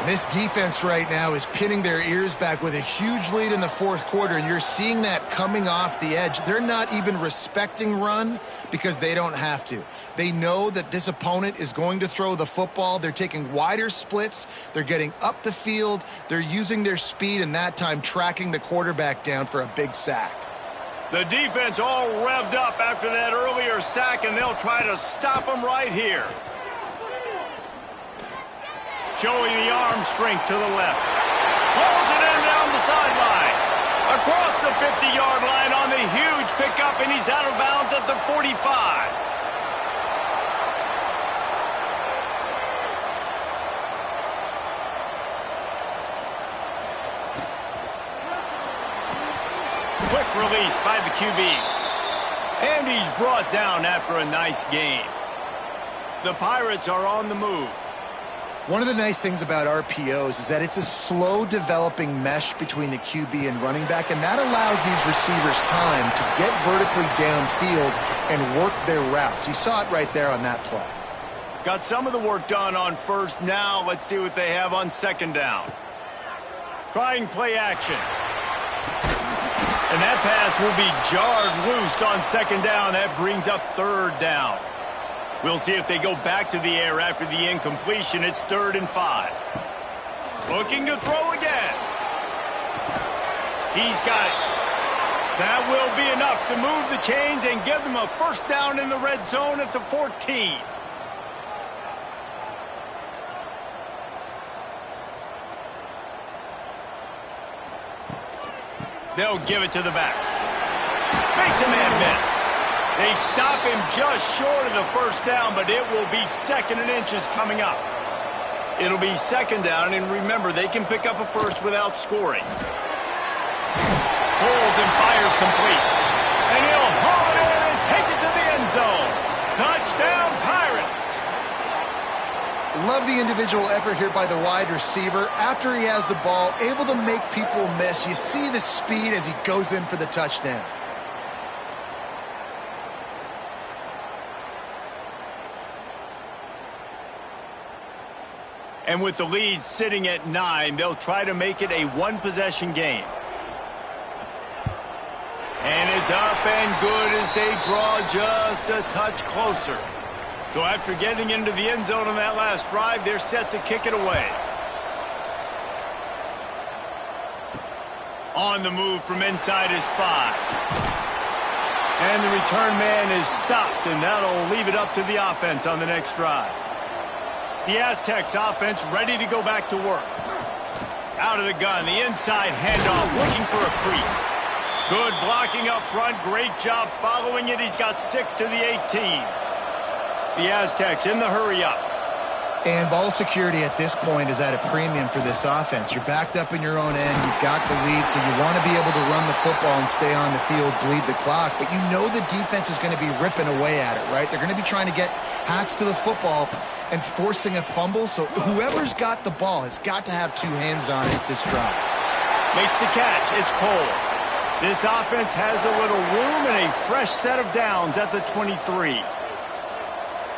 This defense right now is pinning their ears back with a huge lead in the fourth quarter, and you're seeing that coming off the edge. They're not even respecting run because they don't have to. They know that this opponent is going to throw the football. They're taking wider splits. They're getting up the field. They're using their speed, and that time tracking the quarterback down for a big sack. The defense all revved up after that earlier sack, and they'll try to stop them right here. Showing the arm strength to the left. Pulls it in down the sideline. Across the 50-yard line on the huge pickup, and he's out of bounds at the 45. Quick release by the QB. And he's brought down after a nice gain. The Pirates are on the move. One of the nice things about RPOs is that it's a slow developing mesh between the QB and running back, and that allows these receivers time to get vertically downfield and work their routes. You saw it right there on that play. Got some of the work done on first. Now let's see what they have on second down. Trying play action. And that pass will be jarred loose on second down. That brings up third down. We'll see if they go back to the air after the incompletion. It's 3rd and 5. Looking to throw again. He's got it. That will be enough to move the chains and give them a first down in the red zone at the 14. They'll give it to the back. Makes a man miss. They stop him just short of the first down, but it will be 2nd and inches coming up. It'll be 2nd down, and remember, they can pick up a first without scoring. Pulls and fires complete. And he'll haul it in and take it to the end zone. Touchdown, Pirates! Love the individual effort here by the wide receiver. After he has the ball, able to make people miss. You see the speed as he goes in for the touchdown. And with the lead sitting at 9, they'll try to make it a one-possession game. And it's up and good as they draw just a touch closer. So after getting into the end zone on that last drive, they're set to kick it away. On the move from inside his 5. And the return man is stopped, and that'll leave it up to the offense on the next drive. The Aztecs offense ready to go back to work. Out of the gun, the inside handoff, looking for a crease. Good blocking up front, great job following it. He's got 6 to the 18. The Aztecs in the hurry up. And ball security at this point is at a premium for this offense. You're backed up in your own end. You've got the lead, so you want to be able to run the football and stay on the field, bleed the clock. But you know the defense is going to be ripping away at it, right? They're going to be trying to get hats to the football and forcing a fumble. So whoever's got the ball has got to have 2 hands on it this drive. Makes the catch. It's Cole. This offense has a little room and a fresh set of downs at the 23.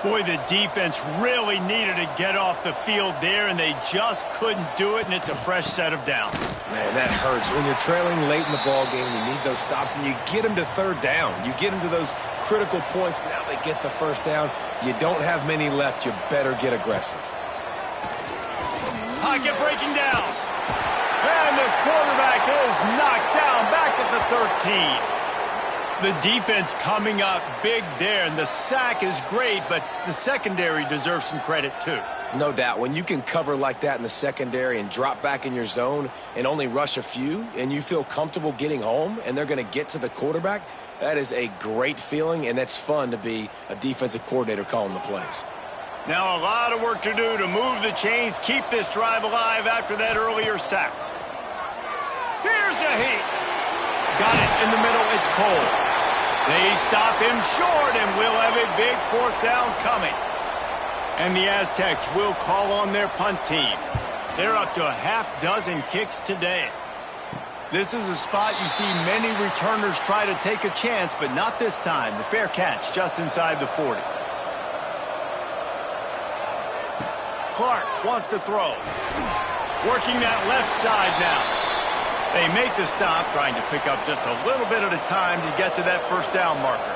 Boy, the defense really needed to get off the field there, and they just couldn't do it, and it's a fresh set of downs. Man, that hurts. When you're trailing late in the ball game, you need those stops, and you get them to 3rd down. You get them to those critical points. Now they get the first down. You don't have many left. You better get aggressive. Pocket breaking down. And the quarterback is knocked down back at the 13. The defense coming up big there, and the sack is great, but the secondary deserves some credit too. No doubt. When you can cover like that in the secondary and drop back in your zone and only rush a few, and you feel comfortable getting home, and they're going to get to the quarterback, that is a great feeling, and that's fun to be a defensive coordinator calling the plays. Now a lot of work to do to move the chains, keep this drive alive after that earlier sack. Here's a heat. Got it in the middle. It's Cole. They stop him short, and we'll have a big 4th down coming. And the Aztecs will call on their punt team. They're up to a half-dozen kicks today. This is a spot you see many returners try to take a chance, but not this time. The fair catch just inside the 40. Clark wants to throw. Working that left side now. They make the stop, trying to pick up just a little bit at a time to get to that first down marker.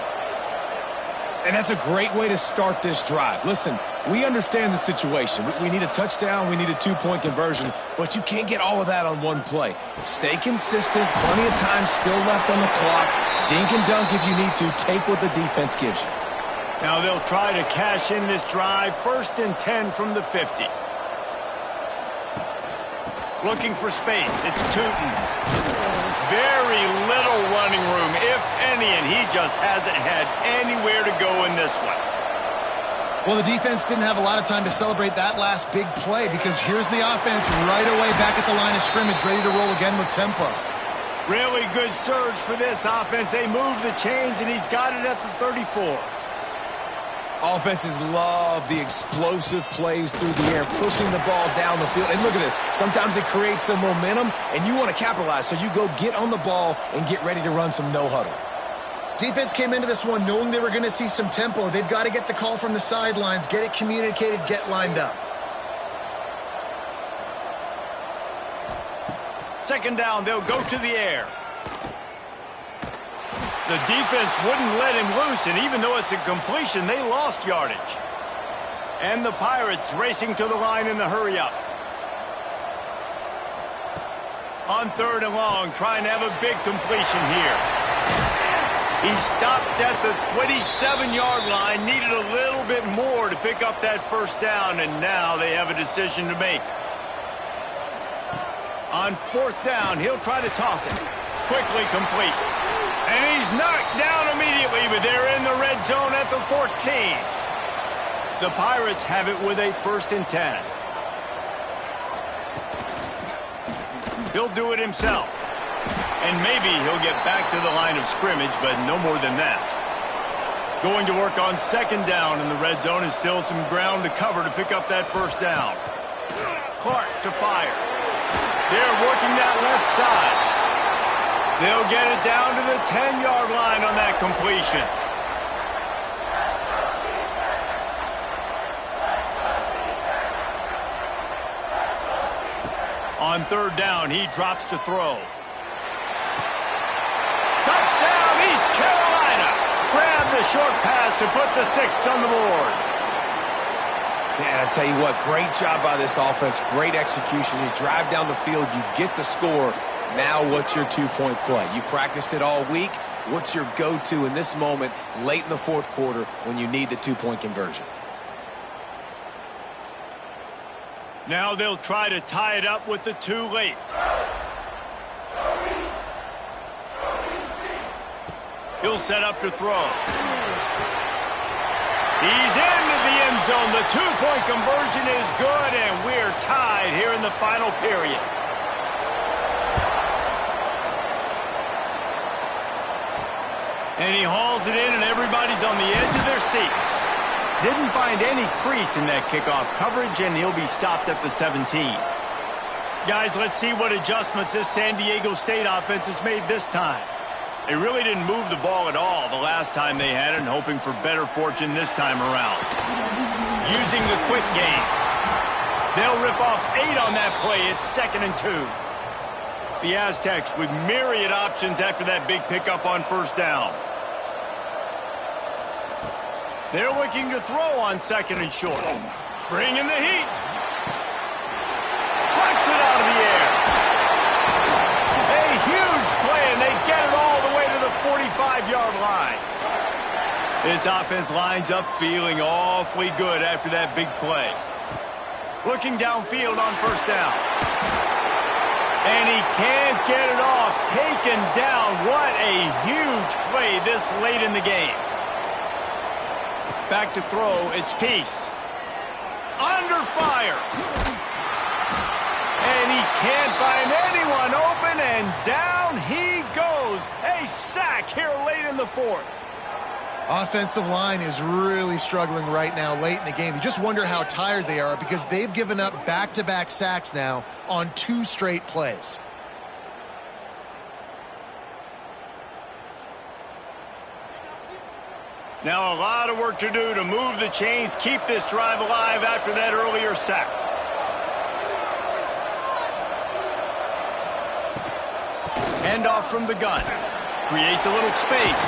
And that's a great way to start this drive. Listen, we understand the situation. We need a touchdown, we need a two-point conversion, but you can't get all of that on one play. Stay consistent, plenty of time still left on the clock. Dink and dunk if you need to. Take what the defense gives you. Now they'll try to cash in this drive. 1st and 10 from the 50. Looking for space. It's Tootin. Very little running room, if any, and he just hasn't had anywhere to go in this one. Well, the defense didn't have a lot of time to celebrate that last big play because here's the offense right away back at the line of scrimmage, ready to roll again with tempo. Really good surge for this offense. They move the chains, and he's got it at the 34. Offenses love the explosive plays through the air, pushing the ball down the field. And look at this. Sometimes it creates some momentum, and you want to capitalize. So you go get on the ball and get ready to run some no-huddle. Defense came into this one knowing they were going to see some tempo. They've got to get the call from the sidelines, get it communicated, get lined up. 2nd down, they'll go to the air. The defense wouldn't let him loose, and even though it's a completion, they lost yardage. And the Pirates racing to the line in the hurry-up. On 3rd and long, trying to have a big completion here. He stopped at the 27-yard line, needed a little bit more to pick up that first down, and now they have a decision to make. On 4th down, he'll try to toss it. Quickly complete. And he's knocked down immediately, but they're in the red zone at the 14. The Pirates have it with a 1st and 10. He'll do it himself. And maybe he'll get back to the line of scrimmage, but no more than that. Going to work on 2nd down in the red zone, and still some ground to cover to pick up that first down. Clark to fire. They're working that left side. They'll get it down to the 10-yard line on that completion. On 3rd down, he drops to throw. Touchdown, East Carolina. Grab the short pass to put the 6 on the board. Man, I tell you what, great job by this offense. Great execution. You drive down the field, you get the score. Now what's your two-point play? You practiced it all week. What's your go-to in this moment late in the 4th quarter when you need the two-point conversion? Now they'll try to tie it up with the 2 late. He'll set up to throw. He's into the end zone. The 2-point conversion is good, and we're tied here in the final period. And he hauls it in, and everybody's on the edge of their seats. Didn't find any crease in that kickoff coverage, and he'll be stopped at the 17. Guys, let's see what adjustments this San Diego State offense has made this time. They really didn't move the ball at all the last time they had it, and hoping for better fortune this time around. Using the quick game. They'll rip off 8 on that play. It's 2nd and 2. The Aztecs with myriad options after that big pickup on 1st down. They're looking to throw on 2nd and short. Bringing the heat. Flicks it out of the air. A huge play, and they get it all the way to the 45-yard line. This offense lines up feeling awfully good after that big play. Looking downfield on 1st down. And he can't get it off. Taken down. What a huge play this late in the game. Back to throw. It's Peace. Under fire. And he can't find anyone open, and down he goes. A sack here late in the 4th. Offensive line is really struggling right now late in the game. You just wonder how tired they are because they've given up back-to-back sacks now on 2 straight plays. Now a lot of work to do to move the chains, keep this drive alive after that earlier sack. Handoff from the gun. Creates a little space.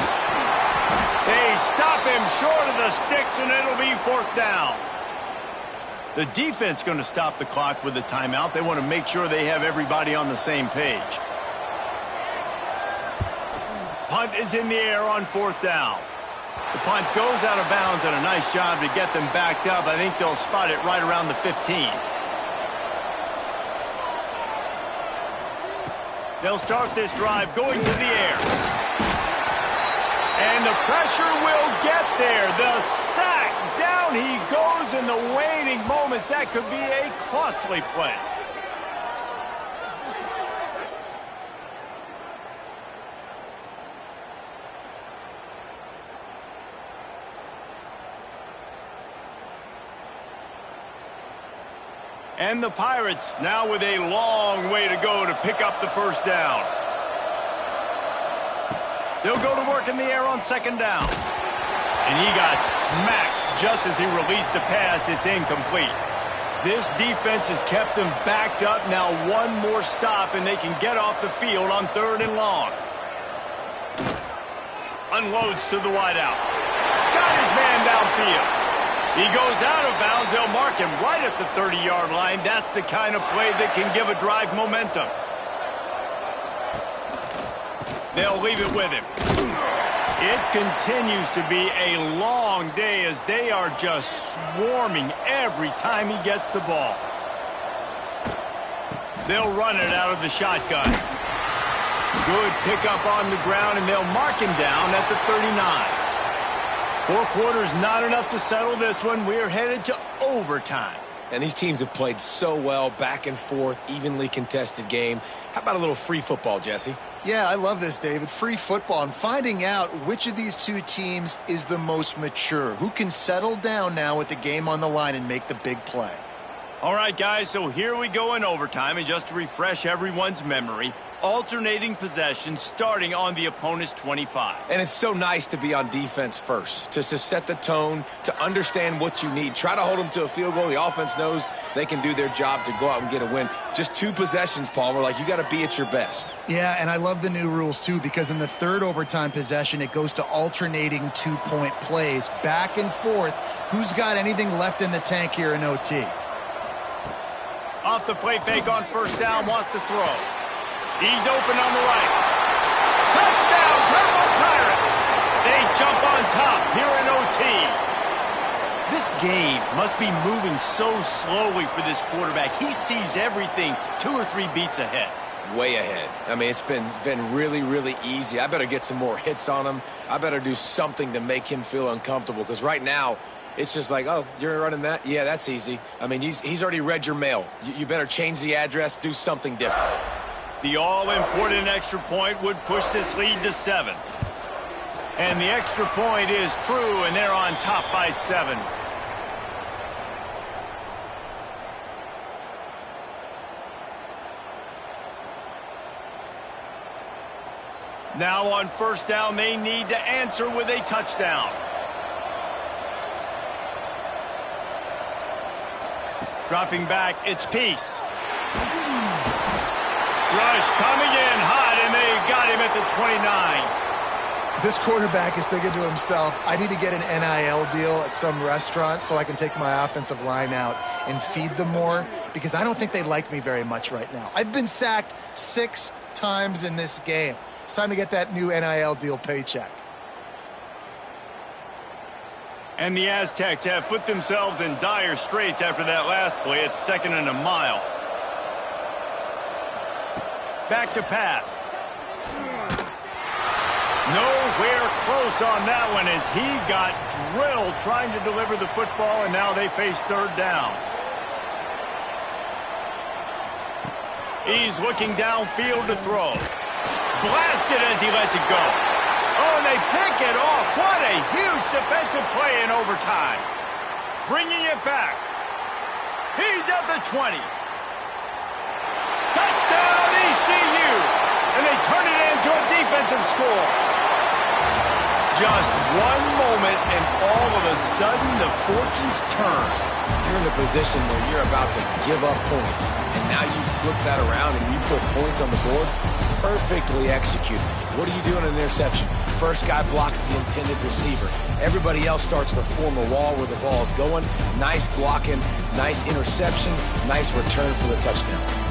They stop him short of the sticks, and it'll be 4th down. The defense going to stop the clock with a timeout. They want to make sure they have everybody on the same page. Punt is in the air on 4th down. The punt goes out of bounds, and a nice job to get them backed up. I think they'll spot it right around the 15. They'll start this drive going to the air. And the pressure will get there. The sack. Down he goes in the waiting moments. That could be a costly play. And the Pirates now with a long way to go to pick up the 1st down. They'll go to work in the air on 2nd down. And he got smacked just as he released the pass. It's incomplete. This defense has kept them backed up. Now one more stop and they can get off the field on 3rd and long. Unloads to the wideout. Got his man downfield. He goes out of bounds. They'll mark him right at the 30-yard line. That's the kind of play that can give a drive momentum. They'll leave it with him. It continues to be a long day as they are just swarming every time he gets the ball. They'll run it out of the shotgun. Good pickup on the ground, and they'll mark him down at the 39. 4 quarters, not enough to settle this one. We're headed to overtime. And these teams have played so well, back and forth, evenly contested game. How about a little free football, Jesse? Yeah, I love this, David. Free football and finding out which of these two teams is the most mature. Who can settle down now with the game on the line and make the big play. All right, guys, so here we go in overtime. And just to refresh everyone's memory, alternating possession starting on the opponent's 25. And it's so nice to be on defense first, to set the tone, to understand what you need. Try to hold them to a field goal. The offense knows they can do their job to go out and get a win. Just 2 possessions, Palmer. Like, you got to be at your best. Yeah, and I love the new rules, too, because in the 3rd overtime possession, it goes to alternating 2-point plays, back and forth. Who's got anything left in the tank here in OT? Off the play fake on 1st down, wants to throw. He's open on the right. Touchdown, Purple Pirates! They jump on top here in OT. This game must be moving so slowly for this quarterback. He sees everything 2 or 3 beats ahead. Way ahead. I mean, it's been really, really easy. I better get some more hits on him. I better do something to make him feel uncomfortable, because right now, it's just like, oh, you're running that? Yeah, that's easy. I mean, he's already read your mail. You better change the address, do something different. The all-important extra point would push this lead to 7. And the extra point is true, and they're on top by 7. Now on 1st down, they need to answer with a touchdown. Dropping back, it's Peace. Rush coming in hot, and they got him at the 29. This quarterback is thinking to himself, I need to get an NIL deal at some restaurant so I can take my offensive line out and feed them more, because I don't think they like me very much right now. I've been sacked 6 times in this game. It's time to get that new NIL deal paycheck. And the Aztecs have put themselves in dire straits after that last play. It's 2nd and a mile. Back to pass. Nowhere close on that one as he got drilled trying to deliver the football, and now they face 3rd down. He's looking downfield to throw. Blasted as he lets it go. Oh, and they pick it off. What a huge defensive play in overtime. Bringing it back. He's at the 20. Touchdown, ECU. And they turn it into a defensive score. Just one moment, and all of a sudden, the fortunes turn. You're in a position where you're about to give up points, and now you flip that around and you put points on the board. perfectly executed. What do you do in an interception? First guy blocks the intended receiver. Everybody else starts to form a wall where the ball is going. Nice blocking, nice interception, nice return for the touchdown.